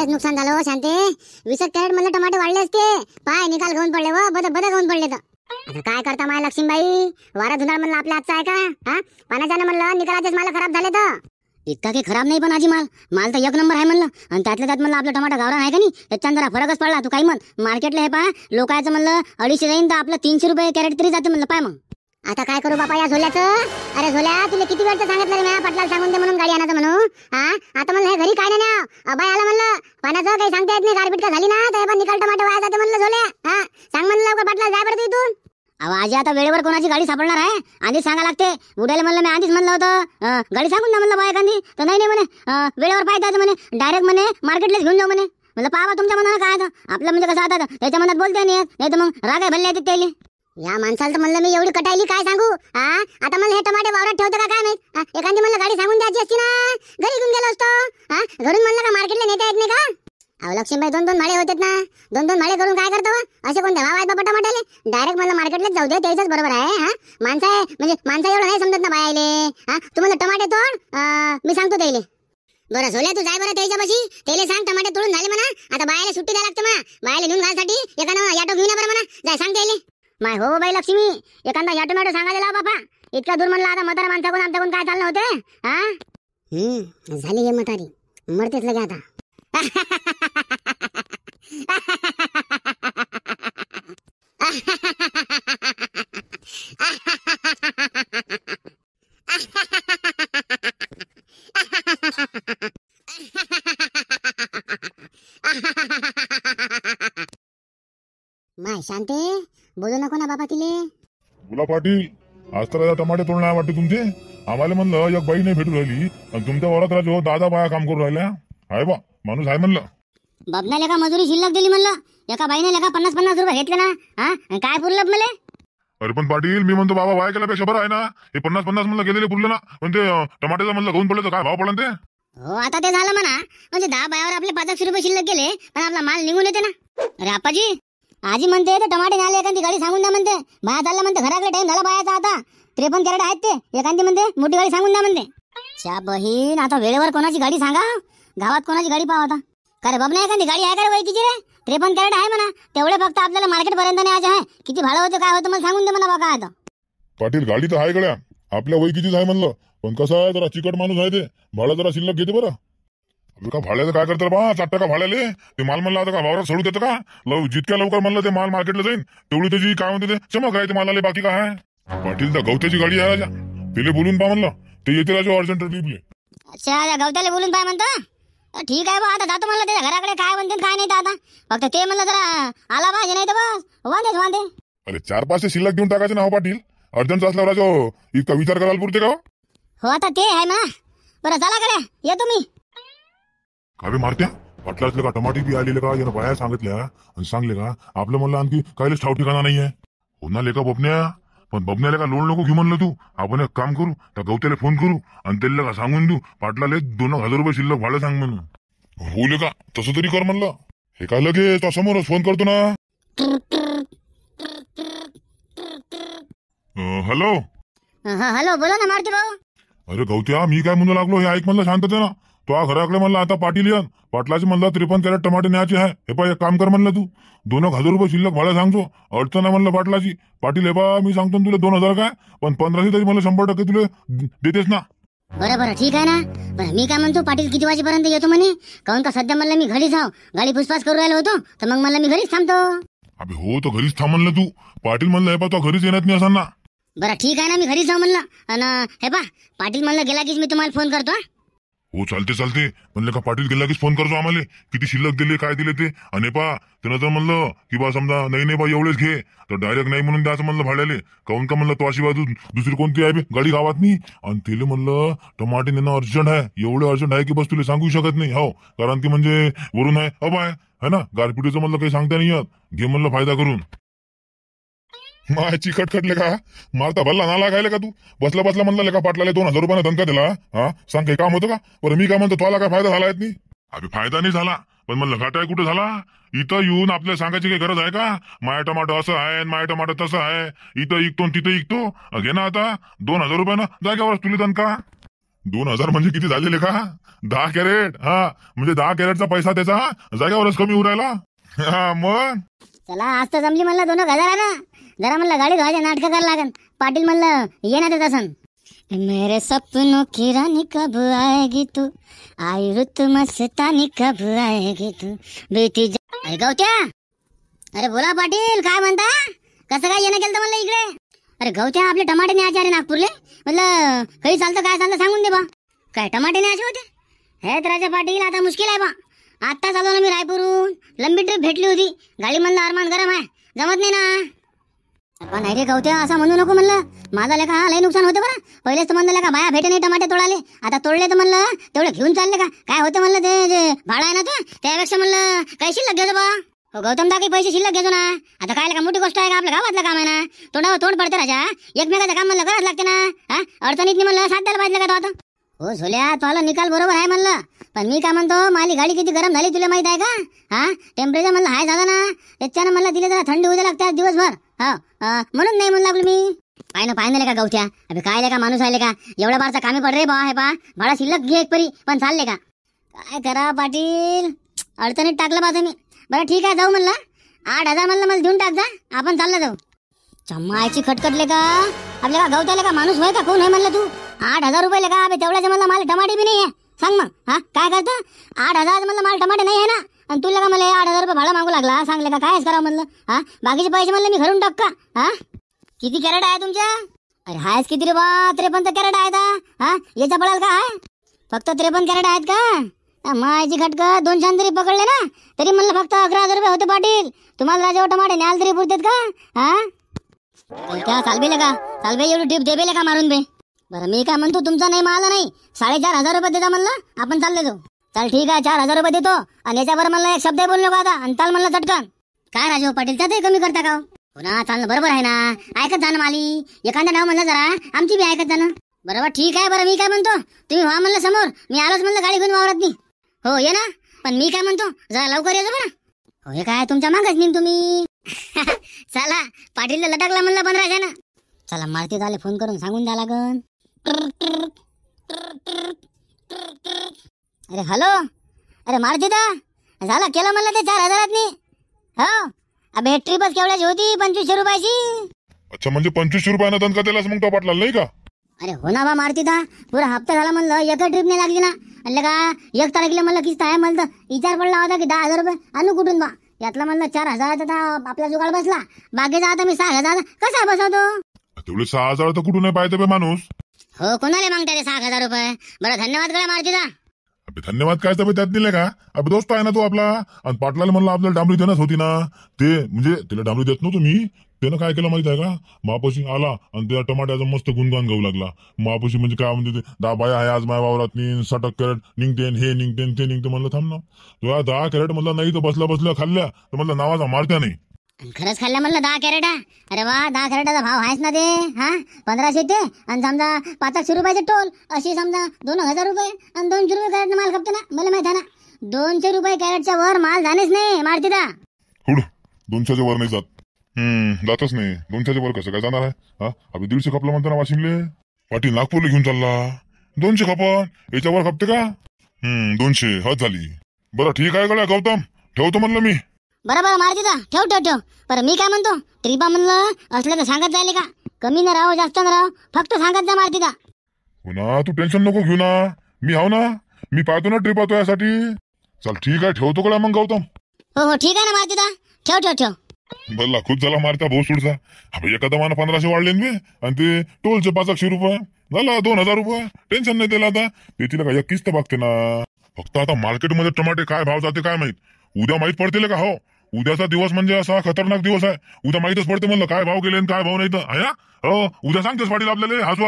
लयच नुकसान झालं हो शांते. 20 कॅरेट म्हणलं टमाटे वाढले असते. पाय निकाल घेऊन पडले व बद घेऊन पडले. तर आता काय करता माय लक्ष्मीबाई. वारा धुंदाळ म्हणलं आपल्या हातचा आहे का? हा पाण्याच्यानं म्हणलं निकालाचेच माल खराब झाले. तर इतका काही खराब नाही पण आजी माल तर 1 नंबर आहे म्हणलं. आणि त्यातल्या त्यात म्हणलं आपलं टमाटर गावरान आहे का नाही त्याच्यात जरा फरकच पडला. तू काही म्हण मार्केटला हे पहा लोकांचं म्हणलं 250 जाईन तर आपलं 300 रुपये कॅरेट तरी जाते म्हणलं. पाय मग आता काय करू बापा या झोल्याचं. अरे झोल्या तुला किती वेळचं सांगितलं रे मी पाटलाला सांगून दे म्हणून गाडी आणायचं म्हणून. हा आता म्हणलं हे घरी काय नाही ना अबाय आला म्हणलं पाण्याचं काही सांगता येत नाही. गारपीट का झाली ना तर पण निकाल टमाटे वाया जाते म्हणलं झोल्या. हा सांग म्हणलं लवकर पाटला जाय बरं इथून. अहो आजी आता वेळेवर कोणाची गाडी सापडणार आहे आधीच सांगा लागते. उद्याला म्हणलं मी आधीच म्हणलं होतं गाडी सांगून द्या म्हणलं बाय एखादी. तर नाही म्हणे वेळेवर पाहिजे म्हणे डायरेक्ट म्हणे मार्केटलाच घेऊन जाऊ म्हणे. म्हणलं पाहा तुमच्या मनाला काय आपलं म्हणजे कसं आता त्याच्या मनात बोलते नाही तर मग राग आहे भरले येते त्याला. या माणसाला तर म्हणलं मी एवढी कटायली काय सांगू. हा आता म्हणलं हे टमाटे वावरात ठेवतं का काय माहित. एखादी म्हणलं गाडी सांगून द्यायची असती ना घरी घेऊन गेलो असतो. हा घरून म्हणलं का मार्केटला नेता येत नाही का. अहो लक्ष्मीबाई 2-2 भाडे होतात ना. 2-2 भाडे करून काय करतो असे कोणते भाव आहेत बाबा टमाट्याले. डायरेक्ट म्हणलं मार्केटलाच जाऊ दे त्याच बरोबर आहे. हा माणसं आहे म्हणजे माणसं एवढं नाही समजत ना बायाले. हा तू म्हणलं टमाटे तोड मी सांगतो त्याले. बरं झोल्या तू जाय बरं त्याच्यापाशी त्याला सांग टमाटे तोडून झाले म्हणा. आता बायाला सुट्टी द्यायला लागते म्हणा. बायाला घेऊन घालसाठी एखादा ऑटो घेऊन बरं म्हणा. जाय सांग त्याले. माय हो बाई लक्ष्मी एखादा ऑटो मॅटो सांगायला बापा. इतका दूर म्हणलं आता म्हातारा माणसाकडून आमच्याकडून काय चाललं होते. हा झाली हे म्हातारी मरतेच लगे आता. माय शांते बोलू नको ना बाबा तिले. बोला पाटील आज तर टमाटे तोडणार वाटते तुमचे. आम्हाला म्हणलं एक बाई नाही भेटू राहिली आणि तुमच्या वरात राजो दादा बाया काम करू राहिल्या. आहे बा माणूस आहे म्हणलं. बाबनाले का मजुरी शिल्लक दिली म्हणलं. एका बाईने लेखा 50-50 रुपये घेतले ना. हा काय पुरलं मले. अरे पण पाटील मी म्हणतो बाबा वाया केल्यापेक्षा बरं आहे ना. हे 50-50 म्हणलं गेलेले पुरलं ना. पण ते टमाट्याचं म्हणलं घेऊन पडलं तर काय भाव पडला ते. हो आता ते झालं म्हणा. म्हणजे 10 बायावर आपले 500 रुपये शिल्लक गेले पण आपला माल निघून येते ना. अरे आपाजी आजी म्हणते तर टमाटे नाले एखादी गाडी सांगून द्या म्हणते. बाया चालला म्हणते घराकडे टाइम झाला बायाचा आता. 53 कॅरेट आहेत ते एखादी म्हणते मोठी गाडी सांगून द्या म्हणते. च्या बहीण आता वेळेवर कोणाची गाडी सांगा. गावात कोणाची गाडी पाहा आता. का रे बाबा एखादी गाडी आहे का रे वैकीची रे. 53 कॅरेट आहे म्हणा. तेवढे फक्त आपल्याला मार्केट पर्यंत न्यायचे आहे. किती भाडं होतं काय होतं मला सांगून दे म्हणा बघा आता. पाटील गाडी तर आहे गड्या आपल्या वैकीचीच आहे म्हणलं. पण कसं आहे जरा चिकट माणूस आहे ते भाडं जरा शिल्लक घेते बरं. का भाड्याचं काय करतात बा 7 टक्का भाड्याले. ते माल म्हणलं आता का वावरात सोडू देतं का. जितक्या लवकर म्हणलं ते माल मार्केटला जाईल तेवढी त्याची काय म्हणते ते चमक आहे ते मालाले. बाकी काय आहे. पाटील तर गवत्याची गाडी आहे राजा. तिले बोलून पा म्हणलं ते येते राजा अर्जंट ट्रिपले. अच्छा गवत्याला बोलून पाय म्हणतो. ठीक आहे बा आता जातो म्हणलं त्याच्या घराकडे काय म्हणते काय नाही तर आता फक्त ते म्हणलं जरा आला पाहिजे नाही तर बस वांदे. अरे 4-5 शिल्लक देऊन टाकायचे ना हो पाटील. अर्जंट असल्यावर राजा इतका विचार करायला पुरते का हो. आता ते आहे म्हणा. बरं चला कडे येतो मी. कावे मारत्या पाटलातले का टमाटे बी आलेले का यानं बाया सांगितल्या आणि सांगले का आपलं म्हणलं आणखी काहीच ठाव ठिकाणा नाहीये. हो ना लेका बबन्या. पण बबन्याला का लोन नको घेऊ म्हणलं तू. आपण एक काम करू त्या गवत्याला फोन करू आणि त्याला का सांगून देऊ पाटलाले 2000 रुपये शिल्लक भाडं सांग म्हणून. हो ले का तसं तरी कर म्हणलं. हे काय लगे तो समोरच फोन करतो ना. हॅलो हॅलो बोला ना मारुती भाऊ. अरे गवत्या मी काय म्हणू लागलो हे ऐक म्हणलं शांतते ना. तो घराकडे म्हणलं आता पाटील येन पाटलाचे म्हणलं 53 कॅरेट टमाटे न्यायचे आहे. हे पा एक काम कर म्हणलं तू 2000 रुपये शिल्लक भाडं सांगतो. अडचण आहे म्हणलं पाटलाची. पाटील हे बा मी सांगतो तुला 2000 काय पण 1500 तरी मला 100% तुला देतेस ना. बरं ठीक आहे ना. पण मी काय म्हणतो पाटील किती वाजेपर्यंत येतो म्हणे. काऊन का सध्या म्हणलं मी घरीच आहो. गाडी पुसपास करू राहिलो होतो तर मग म्हणलं मी घरीच थांबतो. अबे हो तो घरीच थांब म्हणलं तू. पाटील म्हणलं हे पा तो घरीच येणार नाही असं ना. बरं ठीक आहे ना मी घरीच जाऊ म्हणलं. आणि हे पा पाटील म्हणलं गेला कीच मी तुम्हाला फोन करतो. हो चालते म्हणलं का पाटील गेला कीच फोन करतो आम्हाला किती शिल्लक दिले काय दिले ते. आणि पा त्यानं जर म्हणलं की बा समजा नाही बा एवढेच घे तर डायरेक्ट नाही म्हणून द्यायचं म्हणलं भाड्याले. काऊन का म्हणलं तो अशी बाजू दुसरी कोणती आहे गाडी गावात नाही. आणि तिला म्हणलं टमाटे नेणं अर्जंट आहे. एवढं अर्जंट आहे की बस तुला सांगू शकत नाही. हो कारण की म्हणजे वरून आहे अब आहे ना गारपिटीचं म्हणलं काही सांगता नाही येत. घे म्हणलं फायदा करून. मायची खटखटले का मारता भल्ला नाला खायला का तू. बसला म्हणलं का पाटलाले 2000 रुपयाने धमका दिला. हा सांग काही काम होतं का. बरं मी काय म्हणतो तुला काय फायदा झाला नाही. अरे फायदा नाही झाला पण म्हणलं घाटा कुठे झाला. इथं येऊन आपल्याला सांगायची काही गरज आहे का. माया टमाटो असं आहे माया टमाटो तसं आहे. इथं इकतो तिथं इकतो घे ना आता 2000 रुपयानं जाग्यावर तुला दणका. 2000 म्हणजे किती झालेले का? 10 कॅरेट. हा म्हणजे 10 कॅरेटचा पैसा त्याचा जाग्यावरच कमी उरायला. हा मग चला आज तर जमली म्हणलं 2000 ना. जरा म्हणलं गाडी धुवायचे नाटक करायला लागन. पाटील म्हणलं ये ना देत असन. मेरे सपनों की रानी कब आएगी तू, आई रुत मस्तानी कब आएगी तू, बेटी अरे गवत्या. अरे बोला पाटील काय म्हणता? कसं काय येणं केलं म्हणलं इकडे? अरे गवत्या आपले टमाटे न्यायचे अरे नागपूरले. म्हणलं काही चालतं काय चालतं सांगून दे बा. काय टमाटे न्यायचे होते? हे तर राजा पाटील आता मुश्किल आहे बा. आत्ता चालू ना मी रायपूरहून. लंबी ट्रिप भेटली होती. गाडी म्हणलं अरमान गरम आहे, जमत नाही ना. पण नाही रे गवत्या असं म्हणू नको म्हणलं. माझा लेखा लय नुकसान होतं बरं. पहिलेच तर म्हणलं लेखा बाया भेटे नाही टमाटे तोडाले. आता तोडले तर म्हणलं तेवढे घेऊन चालले का? काय होतं म्हणलं ते जे भाडा आहे ना ते त्यापेक्षा म्हणलं काही शिल्लक घ्यायचं बा. हो गौतम दा काही पैसे शिल्लक घ्यायचो ना. आता काय का मोठी गोष्ट आहे का? आपल्या गावातलं काम आहे ना. तोंडावर तोंड पडते राजा. एकमेकाचं काम म्हणलं करावंच लागते ना. हा अडचणीत नाही म्हणलं साथ द्यायला पाहिजे का तो आता? हो झोल्या तुला निकाल बरोबर आहे म्हणलं. पण मी काय म्हणतो माझी गाडी किती गरम झाली तुला माहित आहे का? हा टेम्परेचर म्हणलं हाय झालं ना. त्याच्यानं म्हणलं दिले जरा थंडी होऊ लागते दिवसभर. हा म्हणून नाही म्हणू लागलो मी. पाहिलं का गवत्या? अभि काय का माणूस आले का? एवढ्या बारचा कामी पड रे बा. हे पा भाडा शिल्लक घे एक परी पण चालले का? काय करा पाटील अडचणीत टाकलं बा तुम्ही. बरं ठीक आहे जाऊ म्हणलं. 8000 म्हणलं मला देऊन टाक जा. आपण चाललं जाऊ. चम्मायची खटखटले का? आपल्या का गवत्याला का माणूस होय का? कोण आहे म्हणलं तू? 8000 रुपये का? अबे तेवढ्याचे म्हणलं मला टमाटे बी नाही आहे. सांग मग हा काय करतं? 8000 म्हणलं मला टमाटे नाही आहे ना. आणि तुला का मला 8000 रुपये भाडा मागू लागला? सांगले का कायच करावं म्हणलं. हा बाकीचे पैसे म्हणलं मी घरून टाक का? हा किती कॅरेट आहे तुमच्या? अरे हायच किती रे बा? 53 कॅरेट आहेत. हा याच्या पडाल का आहे? फक्त 53 कॅरेट आहेत का? मायची खटका 200 तरी पकडले ना तरी म्हणलं फक्त 11,000 रुपये होते पाटील. तुम्हाला राजा टमाटे न्याल तरी पुरतेत का? हा क्या चालबेले का? चालबे एवढी ट्रिप देबेले का मारून बे? बरं मी काय म्हणतो तुमचा नाही मला नाही 4,500 रुपये देता म्हणलं आपण चालले जाऊ. चल ठीक आहे 4,000 रुपये देतो. आणि याच्यावर म्हणलं एक शब्द बोललो का आता? आणि चाल म्हणलं चटकन. काय राजू पाटील त्यातही कमी करता का? पुन्हा चालणं बरोबर आहे ना. ऐकत जाणं माली. एखादा नाव म्हणलं जरा आमची बी ऐकत जाणं. बरोबर ठीक आहे. बरं मी काय म्हणतो तुम्ही व्हा म्हणलं समोर. मी आलोच म्हणलं गाडी घेऊन वावरात नाही. हो ये ना. पण मी काय म्हणतो जरा लवकर येतो बरं. हो हे काय तुमच्या मागच नेम तुम्ही. चला पाटीलला लटकला म्हणलं 1500 ना. चला मारती झाले फोन करून सांगून द्या लागन. अरे हॅलो. अरे मारती दा झालं केलं म्हणलं ते 4,000 नी. हो अबे ट्रिपच केवढ्याची होती? 2500 रुपयाची. अच्छा म्हणजे 2500 रुपयानं दणका दिलास मग तो पाटला नाही का? अरे हो ना बा मारती दा पुरा हप्ता झाला म्हणलं एका ट्रिप नाही लागली ना. म्हणलं का 1 तारखेला म्हणलं किस्त आहे म्हणलं विचार पडला होता की 10,000 रुपये आणू कुठून बा. यातला म्हणलं 4,000 आपला जुगाड बसला. बाकीचा आता मी 6,000 कसा बसवतो? तेवढे 6,000 तर कुठून नाही पाहिजे बे माणूस. हो कोणाला मागता ते 6,000 रुपये? बरं धन्यवाद करा मारती दा. अबे धन्यवाद काय तर त्यात दिले का? अबे दोस्त आहे ना तो आपला. आणि पाटलाला म्हणलं आपल्याला डांबरी देणंच होती ना. ते म्हणजे तिला डांबरी देत नव्हतो मी. त्यानं काय केलं माहित आहे का? मापाशी आला आणि त्या टमाट्याचं मस्त गुणगान गाऊ लागला. मापाशी म्हणजे काय म्हणते ते 10 बाया आहे आज माझ्या वावरात 60 कॅरेट निघतेन हे निघतेन ते निघते. म्हणलं थांब ना तुला 10 कॅरेट म्हणलं नाही तर बसल्या खाल्ल्या तर म्हणलं नावाचा मारत्या नाही. खरंच खाल्ल्या म्हणलं 10 कॅरेट. अरे वा 10 कॅरेटाचा भाव आहेच ना ते. हा 1500 ते आणि समजा 500 रुपयाचे टोल अशी समजा 2,000 रुपये आणि 200 रुपये कॅरेट माल खपते ना. मला माहित आहे ना 200 रुपये कॅरेटच्या वर माल जाणेच नाही मारती दा. हुड 200च्या वर नाही जात. जातच नाही. 200च्या वर कसं काय जाणार आहे? हा अभि 150 खपलं म्हणतो ना वाशिमले. पाटील नागपूरला घेऊन चालला 200 खपन याच्यावर खपते का? 200 हद झाली. बरं ठीक आहे गड्या गौतम ठेवतो म्हणलं मी. बरोबर मारती दा ठेव. बरं मी काय म्हणतो ट्रिपा म्हणलं असलं तर सांगत जायले का? कमी न राहो जास्त न राहो फक्त सांगत जा मारती दा. पुन्हा तू टेन्शन नको घेऊ ना. मी हाव ना. मी पाहतो ना ट्रिप येतो यासाठी. चल ठीक आहे ठेवतो गड्या मग गौतम. हो ठीक आहे ना मारती दा ठेव. बरला खूप झाला मारता भाऊ सोडचा. अबे एका दमानं 1500 वाढले मी. आणि ते टोलचे 500 रुपये झाला 2,000 रुपये. टेन्शन नाही त्याला आता. ते तिला काय किस्त बघते ना. फक्त आता मार्केटमध्ये टमाटे काय भाव जाते काय माहित. उद्या माहित पडतील का? हो उद्याचा दिवस म्हणजे असा खतरनाक दिवस आहे. उद्या माहितच पडते म्हणलं काय भाव गेले काय भाव नाही तर आहे. हो उद्या सांगतेस पाटील आपल्याला हसू